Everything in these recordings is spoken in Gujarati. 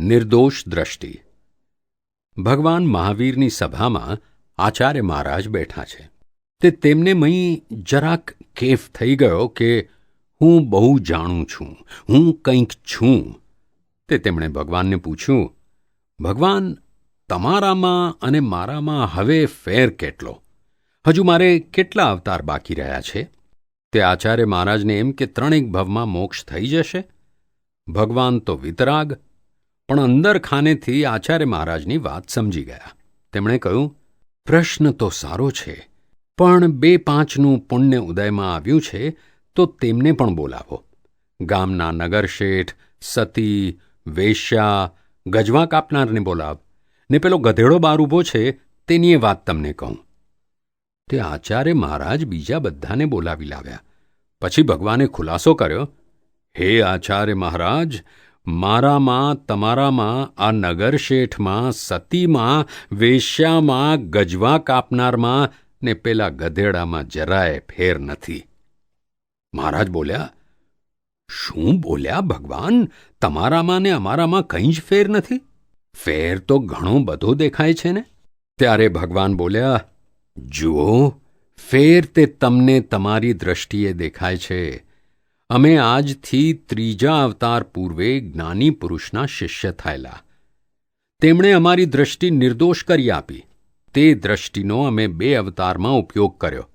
નિર્દોષ દ્રષ્ટિ. ભગવાન મહાવીરની સભામાં આચાર્ય મહારાજ બેઠા છે. તે તેમને મહી જરાક કેફ થઈ ગયો કે હું બહુ જાણું છું, હું કંઈક છું. તે તેમણે ભગવાનને પૂછ્યું, ભગવાન, તમારામાં અને મારામાં હવે ફેર કેટલો? હજુ મારે કેટલા અવતાર બાકી રહ્યા છે? તે આચાર્ય મહારાજને એમ કે 3 ભવમાં મોક્ષ થઈ જશે. ભગવાન તો વિતરાગ, પણ અંદર ખાનેથી આચાર્ય મહારાજની વાત સમજી ગયા. તેમણે કહ્યું, પ્રશ્ન તો સારો છે, પણ 2-5નું પુણ્ય ઉદયમાં આવ્યું છે તો તેમને પણ બોલાવો. ગામના નગરશેઠ, સતી, વેશ્યા, ગજવા કાપનારને બોલાવ, ને પેલો ગધેડો બહાર ઊભો છે તેની વાત તમને કહું. તે આચાર્ય મહારાજ બીજા બધાને બોલાવી લાવ્યા. પછી ભગવાને ખુલાસો કર્યો, હે આચાર્ય મહારાજ, મારામાં, તમારામાં, આ નગરશેઠમાં, સતીમાં, વેશ્યામાં, ગજવા કાપનારમાં ને પેલા ગધેડામાં જરાય ફેર નથી. મહારાજ બોલ્યા, શું બોલ્યા ભગવાન? તમારામાં ને અમારામાં કંઈ જ ફેર નથી? ફેર તો ઘણો બધો દેખાય છે ને. ત્યારે ભગવાન બોલ્યા, જુઓ, ફેર તે તમને તમારી દ્રષ્ટિએ દેખાય છે. અમે આજથી 3જા અવતાર પૂર્વે જ્ઞાની પુરુષના શિષ્ય થયેલા. તેમણે અમારી દ્રષ્ટિ નિર્દોષ કરી આપી. તે દ્રષ્ટિનો અમે 2 અવતારમાં ઉપયોગ કર્યો,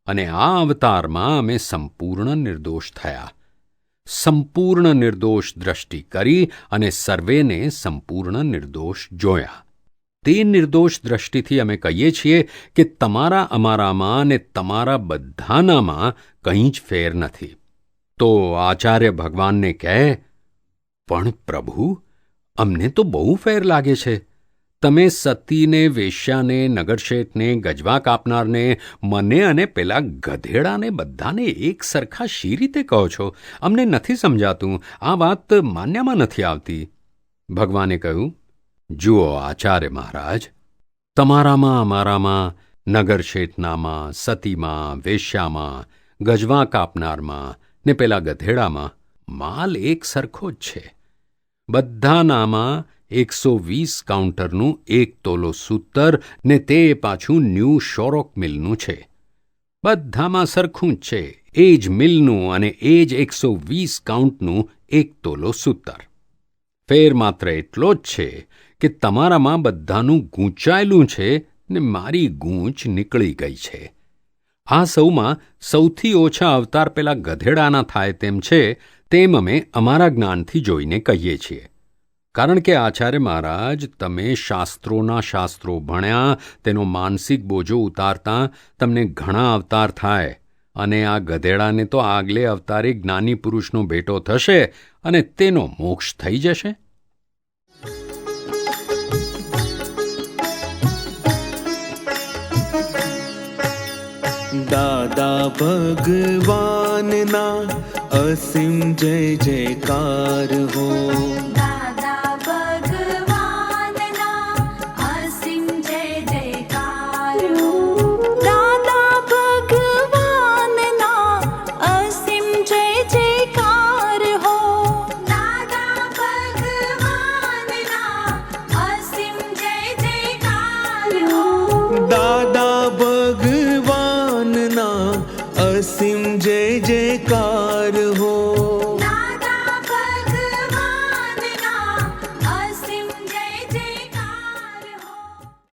અને આ અવતારમાં અમે સંપૂર્ણ નિર્દોષ થયા. સંપૂર્ણ નિર્દોષ દ્રષ્ટિ કરી અને સર્વેને સંપૂર્ણ નિર્દોષ જોયા. તે નિર્દોષ દ્રષ્ટિથી અમે કહીએ છીએ કે તમારા અમારામાં અને તમારા બધાનામાં કંઈ જ ફેર નથી. તો આચાર્ય ભગવાનને કહે, પણ પ્રભુ, અમને તો બહુ ફેર લાગે છે. તમે સતીને, વેશ્યાને, નગરશેઠને, ગજવા કાપનારને, મને અને પેલા ગધેડાને બધાને એક સરખા શી રીતે કહો છો? અમને નથી સમજાતું. આ વાત માન્યામાં નથી આવતી. ભગવાને કહ્યું, જુઓ આચાર્ય મહારાજ, તમારામાં, અમારામાં, નગરશેઠનામાં, સતીમાં, વેશ્યામાં, ગજવા કાપનારમાં ને પેલા ગધેડામાં માલ એક સરખો જ છે. બધાનામાં 120 કાઉન્ટરનું 1 તોલો સૂતર ને તે પાછું ન્યૂ શોરોક મિલનું છે. બધામાં સરખું જ છે. એ જ મિલનું અને એ જ 120 કાઉન્ટનું 1 તોલો સૂતર. ફેર માત્ર એટલો જ છે કે તમારામાં બધાનું ગૂંચાયેલું છે ને મારી ગૂંચ નીકળી ગઈ છે. આ સૌમાં સૌથી ઓછા અવતાર પેલા ગધેડાના થાય તેમ છે, તેમ અમે અમારા જ્ઞાનથી જોઈને કહીએ છીએ. કારણ કે આચાર્ય મહારાજ, તમે શાસ્ત્રોના શાસ્ત્રો ભણ્યા, તેનો માનસિક બોજો ઉતારતા તમને ઘણા અવતાર થાય, અને આ ગધેડાને તો આગલે અવતારે જ્ઞાની પુરુષનો ભેટો થશે અને તેનો મોક્ષ થઈ જશે. દાદા ભગવાનના અસીમ જય જયકાર હો. દાદા ભગવાનના અસીમ જય જયકાર હો. દાદા ભગવાનના અસીમ જય જયકાર હો. દાદા ભગવાનના અસીમ જય જયકાર હો. દાદા ભગવાનના અસીમ જય જયકાર હો.